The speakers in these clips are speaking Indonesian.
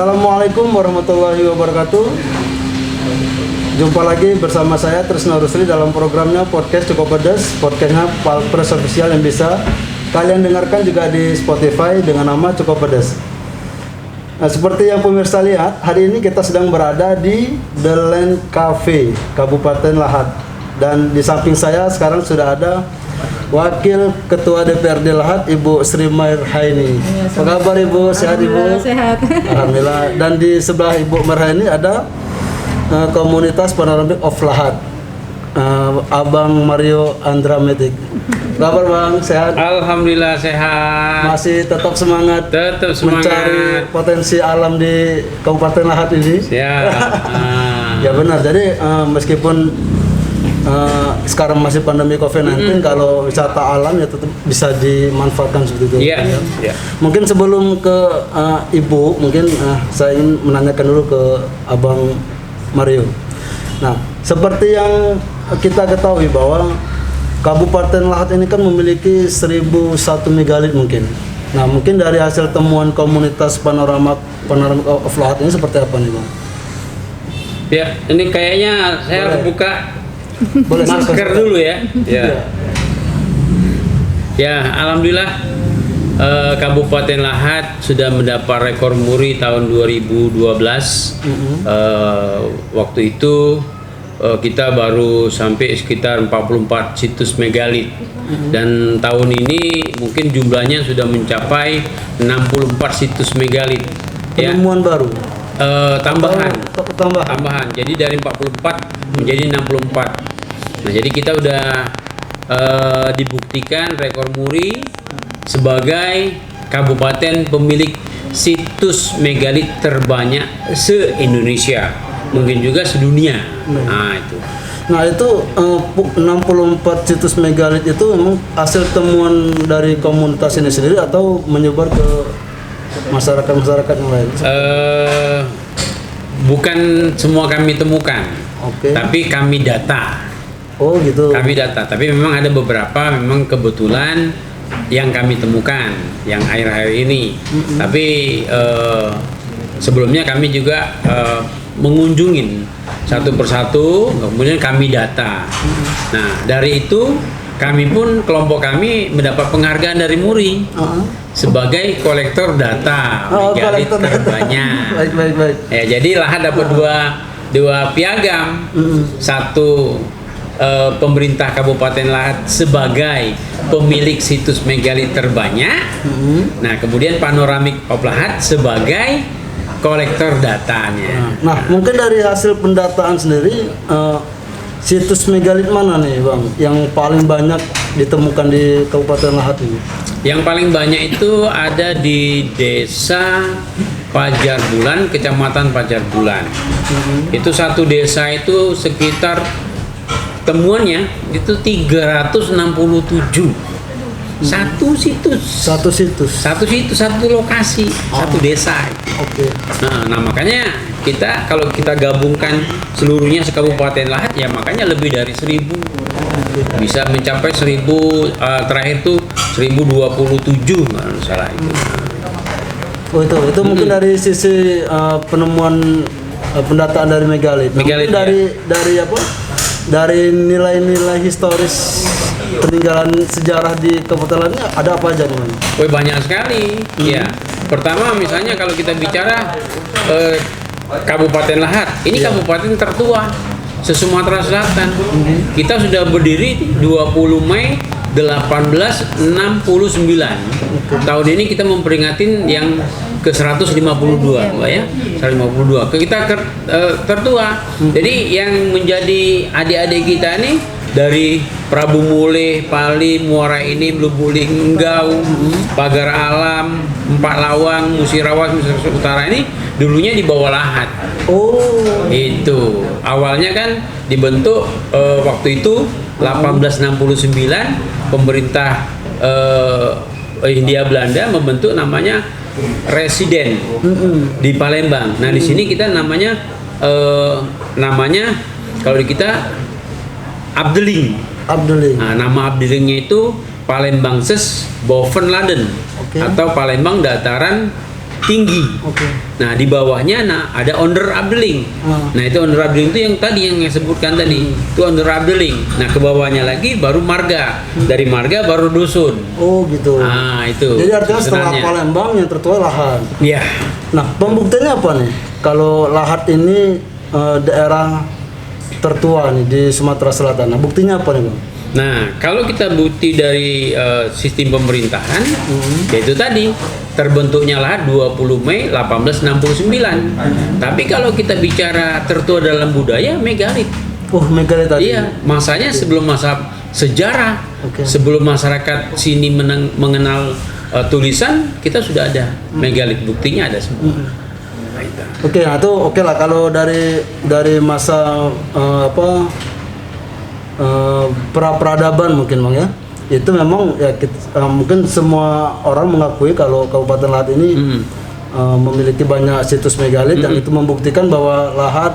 Assalamualaikum warahmatullahi wabarakatuh. Jumpa lagi bersama saya Trisno Rusli dalam programnya Podcast Cukup Pedas. Podcastnya Palpres Official yang bisa kalian dengarkan juga di Spotify dengan nama Cukup Pedas. Nah, seperti yang pemirsa lihat, hari ini kita sedang berada di The Land Cafe, Kabupaten Lahat. Dan di samping saya sekarang sudah ada Wakil Ketua DPRD Lahat, Ibu Sri Marhaini. Apa kabar Ibu? Sehat Ibu? Sehat. Alhamdulillah. Dan di sebelah Ibu Marhaini ada komunitas Panoramik of Lahat, Abang Mario Andrametik. Kabar Bang? Sehat? Alhamdulillah sehat. Masih tetap semangat? Tetap semangat. Mencari potensi alam di Kabupaten Lahat ini? Siap. Ya benar. Jadi meskipun sekarang masih pandemi COVID-19, kalau wisata alam ya tetap bisa dimanfaatkan seperti itu. Iya. Ya. Mungkin sebelum ke Ibu, mungkin saya ingin menanyakan dulu ke Abang Mario. Nah, seperti yang kita ketahui bahwa Kabupaten Lahat ini kan memiliki 1001 megalit mungkin. Nah, mungkin dari hasil temuan komunitas Panoramik of Lahat ini seperti apa nih Bang? Ya, ini kayaknya saya harus buka Boleh masker dulu ya. Ya. Ya, alhamdulillah Kabupaten Lahat sudah mendapat rekor muri tahun 2012. Waktu itu kita baru sampai sekitar 44 situs megalit. Dan tahun ini mungkin jumlahnya sudah mencapai 64 situs megalit. Penemuan baru. Tambahan. Jadi dari 44 menjadi 64. Nah, jadi kita udah dibuktikan rekor muri sebagai kabupaten pemilik situs megalit terbanyak se-Indonesia, mungkin juga sedunia. Nah, itu. Nah, itu 64 situs megalit itu memang hasil temuan dari komunitas ini sendiri atau menyebar ke masyarakat yang lain? Bukan semua kami temukan, tapi kami data. Oh gitu. Kami data, tapi memang ada beberapa memang kebetulan yang kami temukan yang akhir-akhir ini. Tapi sebelumnya kami juga mengunjungin satu persatu, kemudian kami data. Nah, dari itu kami pun, kelompok kami mendapat penghargaan dari MURI sebagai kolektor data megalit terbanyak. Baik. Ya, jadi Lahat dapat dua piagam. Satu pemerintah Kabupaten Lahat sebagai pemilik situs megalit terbanyak. Nah, kemudian Panoramik of Lahat sebagai kolektor datanya. Nah, mungkin dari hasil pendataan sendiri, situs megalit mana nih Bang yang paling banyak ditemukan di Kabupaten Lahat ini? Yang paling banyak itu ada di Desa Pajar Bulan, Kecamatan Pajar Bulan. Itu satu desa itu sekitar temuannya itu 367. Satu situs, satu lokasi, satu desa. Nah, makanya kalau kita gabungkan seluruhnya se-Kabupaten Lahat, ya makanya lebih dari 1000, bisa mencapai 1000. Terakhir tuh 1027 kalau salah itu. Oh itu mungkin dari sisi penemuan pendataan dari megalit. Megalit dari apa? Dari nilai-nilai historis peninggalan sejarah di Kabupaten Lahat ada apa aja nih? Oh, banyak sekali. Ya, pertama misalnya kalau kita bicara Kabupaten Lahat, ini kabupaten tertua se-Sumatera Selatan. Kita sudah berdiri 20 Mei 1869. Tahun ini kita memperingatin yang ke 152, Mbak ya. 152. Kita tertua. Jadi yang menjadi adik-adik kita nih dari Prabu Mulih, Pali, Muara Ini, Lubuli, Enggau, Pagar Alam, Empat Lawang, Musirawas, Musirawas Utara ini dulunya di bawah Lahat. Oh. Itu awalnya kan dibentuk waktu itu 1869 pemerintah Hindia Belanda membentuk namanya residen di Palembang. Nah, di sini kita namanya kalau di kita Abdeling. Nah, nama Abdelingnya itu Palembangses Bovenladen atau Palembang Dataran tinggi. Oke. Nah, di bawahnya ada underabdeling. Nah, itu underabdeling itu yang tadi yang saya sebutkan tadi. Itu underabdeling. Nah, ke bawahnya lagi baru marga. Dari marga baru dusun. Oh gitu. Ah, itu. Jadi artinya setelah sebenarnya. Palembang yang tertua lahat. Iya. Nah, pembuktiannya apa nih? Kalau lahat ini daerah tertua nih di Sumatera Selatan. Nah, buktinya apa nih, Bang? Nah, kalau kita bukti dari sistem pemerintahan, yaitu tadi terbentuknya lahat 20 Mei 1869. Tapi kalau kita bicara tertua dalam budaya, megalit. Oh, megalit tadi. Iya, masanya sebelum masa sejarah, Oke. sebelum masyarakat sini mengenal tulisan, kita sudah ada megalit. Buktinya ada semua. Nah, itu. Oke, nah itu oke lah kalau dari masa pra-peradaban mungkin Bang ya. Itu memang ya mungkin semua orang mengakui kalau Kabupaten Lahat ini memiliki banyak situs megalit dan itu membuktikan bahwa Lahat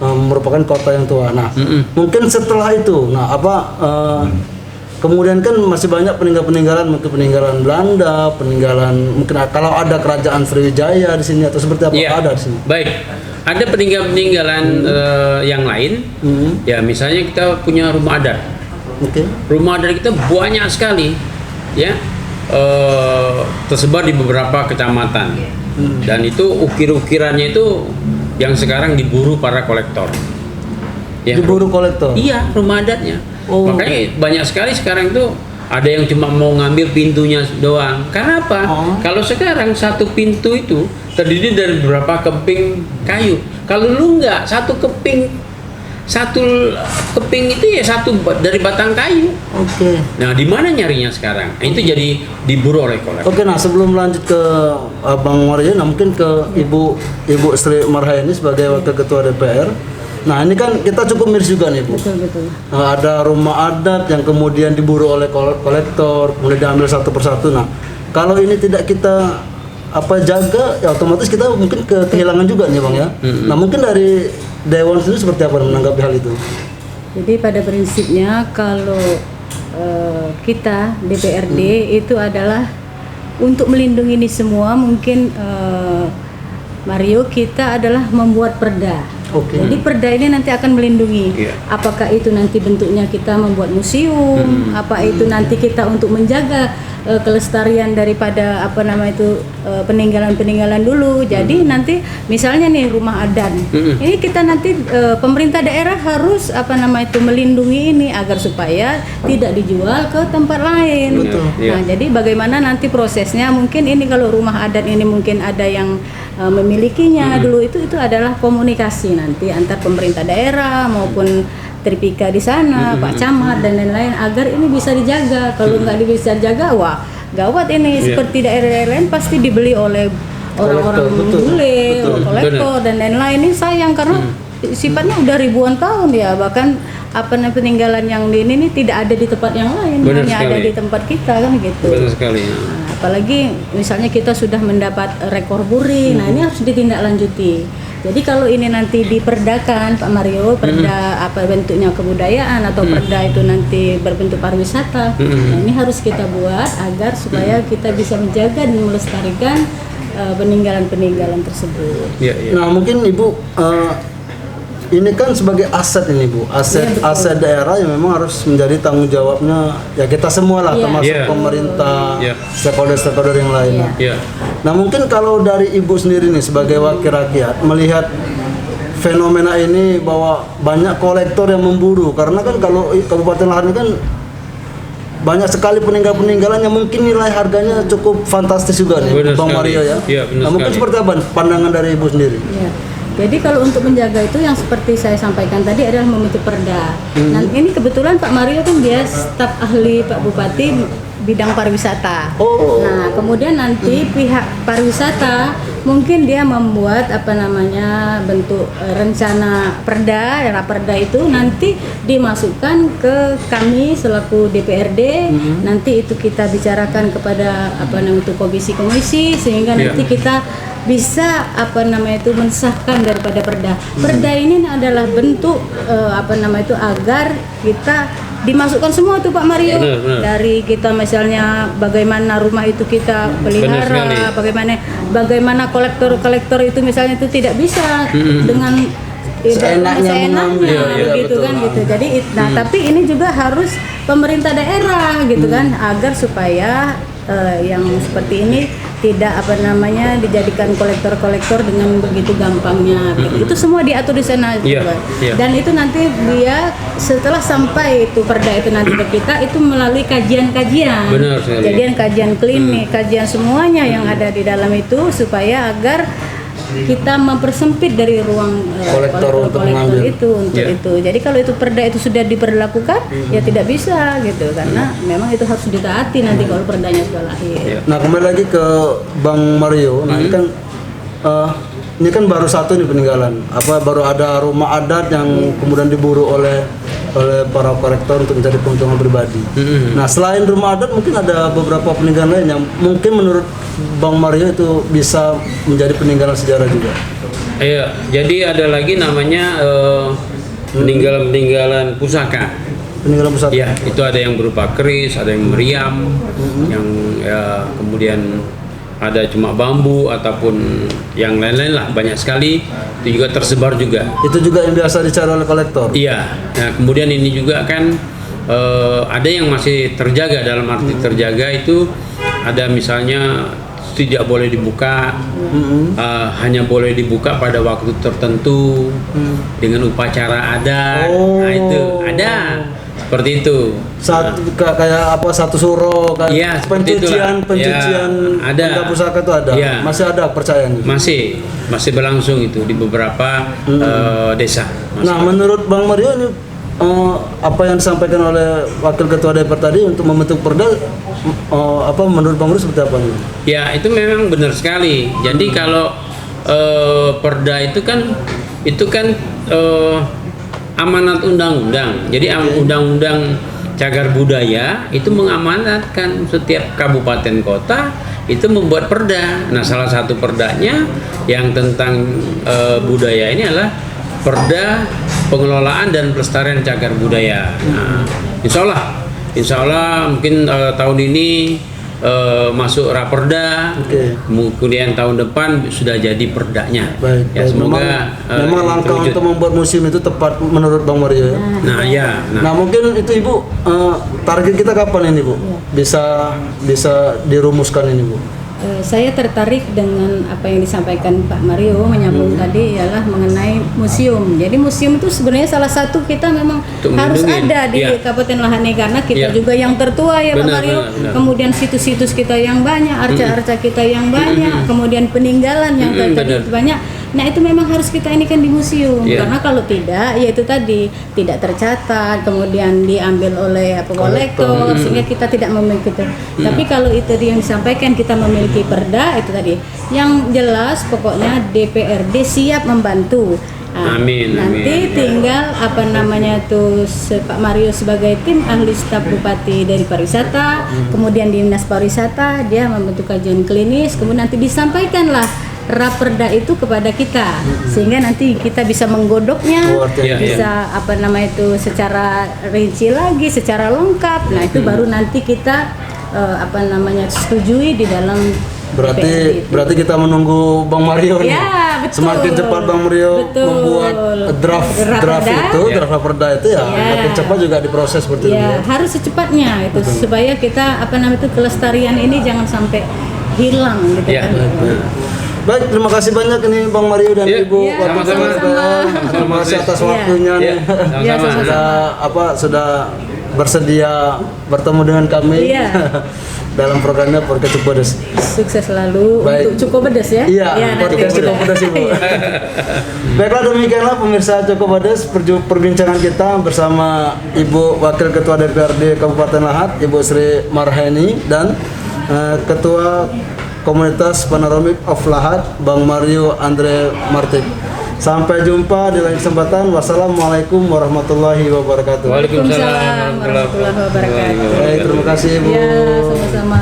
merupakan kota yang tua. Nah, mungkin setelah itu, kemudian kan masih banyak peninggalan-peninggalan, mungkin peninggalan Belanda, mungkin kalau ada kerajaan Sriwijaya di sini atau seperti apa Iya. ada di sini. Baik, ada peninggalan yang lain. Ya, misalnya kita punya rumah adat. Oke. Rumah adat kita banyak sekali, ya, tersebar di beberapa kecamatan. Dan itu ukir-ukirannya itu yang sekarang diburu para kolektor. Ya, Diburu kolektor. iya, rumah adatnya. Oh. Makanya banyak sekali sekarang itu ada yang cuma mau ngambil pintunya doang. Karena apa? Oh. Kalau sekarang satu pintu itu terdiri dari beberapa keping kayu. Kalau lu nggak satu keping itu ya satu dari batang kayu. Oke. Nah, di mana nyarinya sekarang? Nah, itu jadi diburu oleh kolektor. Oke, nah sebelum lanjut ke Abang Maria, nah mungkin ke Ibu Sri Marhayani sebagai Wakil Ketua DPR. Nah, ini kan kita cukup miris juga nih, Bu. Betul. Ada rumah adat yang kemudian diburu oleh kolektor, kemudian diambil satu persatu. Nah, kalau ini tidak kita jaga, ya otomatis kita mungkin kehilangan juga nih, Bang ya. Nah, mungkin dari Dewan sendiri seperti apa menanggapi hal itu? Jadi pada prinsipnya kalau kita DPRD itu adalah untuk melindungi ini semua, mungkin Mario, kita adalah membuat perda. Oke. Jadi perda ini nanti akan melindungi. Iya. Apakah itu nanti bentuknya kita membuat museum, apa itu nanti kita untuk menjaga kelestarian daripada peninggalan-peninggalan dulu. Jadi nanti misalnya nih rumah adat. Ini kita nanti pemerintah daerah harus melindungi ini agar supaya tidak dijual ke tempat lain. Betul. Nah, jadi bagaimana nanti prosesnya? Mungkin ini kalau rumah adat ini mungkin ada yang memilikinya dulu, itu adalah komunikasi nanti antar pemerintah daerah maupun Tripika di sana, Pak Camat dan lain-lain agar ini bisa dijaga. Kalau nggak bisa dijaga, wah gawat ini. Seperti daerah lain pasti dibeli oleh orang-orang bule, kolektor dan lain-lain. Ini sayang karena sifatnya udah ribuan tahun ya, bahkan peninggalan yang di ini tidak ada di tempat yang lain, Benar hanya sekali. ada di tempat kita kan gitu. Betul sekali. Nah, apalagi misalnya kita sudah mendapat rekor muri, nah ini harus ditindaklanjuti. Jadi kalau ini nanti diperdakan Pak Mario, perda bentuknya kebudayaan atau perda itu nanti berbentuk pariwisata, nah ini harus kita buat agar supaya kita bisa menjaga dan melestarikan peninggalan-peninggalan tersebut. Iya, iya. Nah, mungkin Ibu ini kan sebagai aset ini, Bu, aset daerah yang memang harus menjadi tanggung jawabnya ya kita semua lah, termasuk Iya. pemerintah, Iya. stakeholder yang lain. Iya. Nah, mungkin kalau dari Ibu sendiri nih sebagai wakil rakyat melihat fenomena ini bahwa banyak kolektor yang memburu, karena kan kalau Kabupaten Lahat ini kan banyak sekali peninggalan yang mungkin nilai harganya cukup fantastis juga nih, Benar Bang sekali. Mario ya. Iya, benar Nah, mungkin sekali. seperti apa pandangan dari Ibu sendiri? Ya. Jadi kalau untuk menjaga itu yang seperti saya sampaikan tadi adalah membentuk perda. Nah ini kebetulan Pak Mario kan dia staf ahli Pak Bupati bidang pariwisata. Oh. Nah kemudian nanti pihak pariwisata mungkin dia membuat bentuk rencana perda, perda itu nanti dimasukkan ke kami selaku DPRD. Nanti itu kita bicarakan kepada komisi-komisi sehingga nanti kita bisa mensahkan daripada perda. Perda ini adalah bentuk agar kita dimasukkan semua tuh Pak Mario. Benar. Dari kita misalnya bagaimana rumah itu kita Benar sekali. pelihara, bagaimana kolektor itu misalnya itu tidak bisa dengan Seenaknya mengambil. Iya, gitu betul. kan gitu. Jadi tapi ini juga harus pemerintah daerah gitu kan agar supaya yang seperti ini tidak dijadikan kolektor-kolektor dengan begitu gampangnya. Gitu. Itu semua diatur di sana Iya, juga. iya. Dan itu nanti dia setelah sampai itu perda itu nanti ke kita itu melalui kajian-kajian. Benar sekali. Kajian klinik, kajian semuanya yang ada di dalam itu supaya agar kita mempersempit dari ruang Kolektor untuk mengambil. itu untuk Ya. itu. Jadi kalau itu perda itu sudah diberlakukan ya tidak bisa gitu karena memang itu harus ditaati nanti kalau perdanya sudah lahir. Ya. Nah, kembali lagi ke Bang Mario. Nah, ini kan baru satu nih peninggalan. Baru ada rumah adat yang kemudian diburu oleh para kolektor untuk mencari keuntungan pribadi. Nah, selain rumah adat mungkin ada beberapa peninggalan lain yang mungkin menurut Bang Mario itu bisa menjadi peninggalan sejarah juga. Iya, jadi ada lagi namanya peninggalan pusaka. Peninggalan pusat. Ya, itu ada yang berupa keris, ada yang meriam, yang kemudian ada cuma bambu ataupun yang lain-lain lah, banyak sekali. Itu juga tersebar juga. Itu juga yang biasa dicari oleh kolektor. Iya. Nah, kemudian ini juga kan ada yang masih terjaga, dalam arti terjaga itu ada misalnya tidak boleh dibuka, hanya boleh dibuka pada waktu tertentu dengan upacara adat. Nah, itu ada seperti itu. Kayak satu suro kan, Iya, seperti pencucian itulah. Ya, ada. benda pusaka itu ada. Iya. Masih ada percayaan. Masih berlangsung itu di beberapa desa. Masih. Nah, menurut Bang Mario ini apa yang disampaikan oleh Wakil Ketua DPR tadi untuk membentuk perda, menurut Bang Mario seperti apa nih? Ya, itu memang benar sekali. Jadi kalau perda itu kan amanat undang-undang. Jadi undang-undang cagar budaya itu mengamanatkan setiap kabupaten kota itu membuat perda. Nah, salah satu perdanya yang tentang budaya ini adalah Perda Pengelolaan dan Pelestarian Cagar Budaya. Nah, Insya Allah mungkin tahun ini masuk raperda, kemudian tahun depan sudah jadi perdanya. Baik, ya, semoga memang langkah terwujud. untuk membuat museum itu tepat menurut Bang Mario ya. Nah, Mungkin itu Ibu, target kita kapan ini Bu? Bisa dirumuskan ini Bu? Saya tertarik dengan apa yang disampaikan Pak Mario menyambung tadi ialah mengenai museum. Jadi museum itu sebenarnya salah satu kita memang Untuk harus melindungi. ada di Ya. Kabupaten Lahani karena kita Ya. juga yang tertua ya Pak Benar, Mario. benar. Kemudian situs-situs kita yang banyak, arca-arca kita yang banyak, kemudian peninggalan yang tadi benar. itu banyak. Nah, itu memang harus kita ini kan di museum Ya. karena kalau tidak ya itu tadi tidak tercatat, kemudian diambil oleh kolektor sehingga kita tidak memiliki itu. Tapi kalau itu yang disampaikan kita memiliki perda itu tadi yang jelas pokoknya DPRD siap membantu. Nah, Amin, nanti amin. tinggal Pak Mario sebagai tim ahli staf bupati dari pariwisata, kemudian dinas pariwisata dia membentuk kajian klinis, kemudian nanti disampaikanlah raperda itu kepada kita sehingga nanti kita bisa menggodoknya, Iya, bisa secara rinci lagi, secara lengkap. Nah, itu baru nanti kita setujui di dalam DPRD itu. Berarti kita menunggu Bang Mario nih. Ya, betul. Semakin cepat Bang Mario Betul. membuat draft Raperda. raperda itu ya, makin cepat juga diproses seperti itu. Ya, harus secepatnya itu supaya kita kelestarian ini jangan sampai hilang gitu Ya. kan. Baik, terima kasih banyak ini Bang Mario dan Ya, Ibu. ya, Wakil sama-sama. Ketua. Terima kasih atas Ya. waktunya Ya, nih. Ya, sama-sama. Sudah bersedia bertemu dengan kami Iya. dalam programnya Podcast Cokodes. Sukses selalu Baik. untuk Cokodes ya. Iya, nanti Podcast boleh. Cokodes Ibu. Baiklah, demikianlah pemirsa Cokodes perbincangan kita bersama Ibu Wakil Ketua DPRD Kabupaten Lahat, Ibu Sri Marheni, dan Ketua Komunitas Panoramik of Lahat, Bang Mario Andre Martik. Sampai jumpa di lain kesempatan. Wassalamualaikum warahmatullahi wabarakatuh. Waalaikumsalam warahmatullahi wabarakatuh. Baik, terima kasih Ibu. Ya, sama-sama.